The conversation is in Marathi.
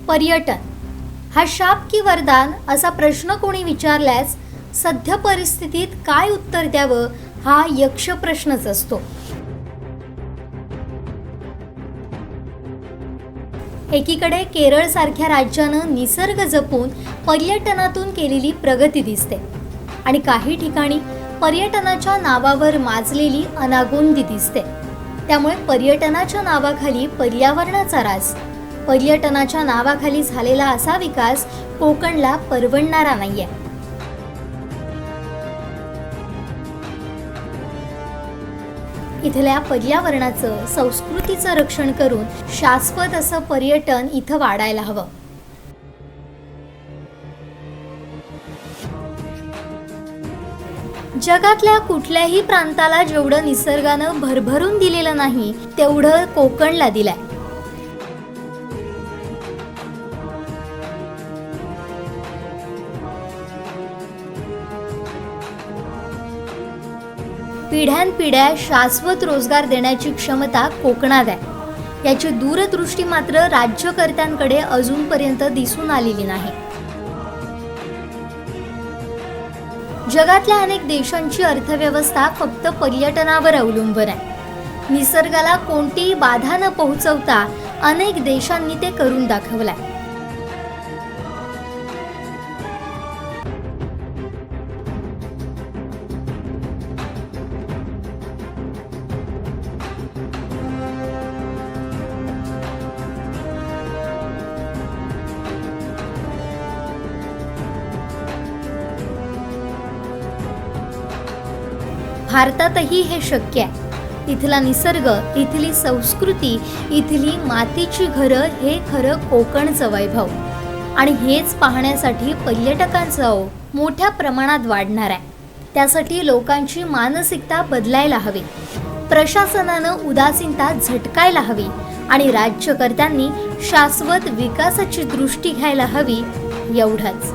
पर्यटन हा शाप की वरदान असा प्रश्न कोणी विचारल्यास सध्या परिस्थितीत काय उत्तर द्यावं हा यक्ष प्रश्नच असतो। एकीकडे केरळ सारख्या राज्यानं निसर्ग जपून पर्यटनातून केलेली प्रगती दिसते आणि काही ठिकाणी पर्यटनाच्या नावावर माजलेली अनागोंदी दिसते। त्यामुळे पर्यटनाच्या नावाखाली पर्यावरणाचा ऱ्हास, पर्यटनाच्या नावाखाली झालेला असा विकास कोकणला परवडणारा नाहीये। इथल्या पर्यावरणाचं, संस्कृतीचं रक्षण करून शाश्वत असं पर्यटन इथं वाढायला हवं। जगातल्या कुठल्याही प्रांताला जेवढं निसर्गानं भरभरून दिलेलं नाही तेवढं कोकणला दिलंय। पिढ्यानपिढ्या शाश्वत रोजगार देण्याची क्षमता कोकणात आहे। याची दूरदृष्टी मात्र राज्यकर्त्यांकडे अजूनपर्यंत दिसून आलेली नाही। जगातल्या अनेक देशांची अर्थव्यवस्था फक्त पर्यटनावर अवलंबून आहे। निसर्गाला कोणतीही बाधा न पोहोचवता अनेक देशांनी ते करून दाखवलंय। भारतातही हे शक्य आहे। इथला निसर्ग, इथली संस्कृती, इथली मातीची घरं हे खरं कोकणचं वैभव आणि हेच पाहण्यासाठी पर्यटकांचा ओघ मोठ्या प्रमाणात वाढणार आहे। त्यासाठी लोकांची मानसिकता बदलायला हवी, प्रशासनानं उदासीनता झटकायला हवी आणि राज्यकर्त्यांनी शाश्वत विकासाची दृष्टी घ्यायला हवी, एवढंच।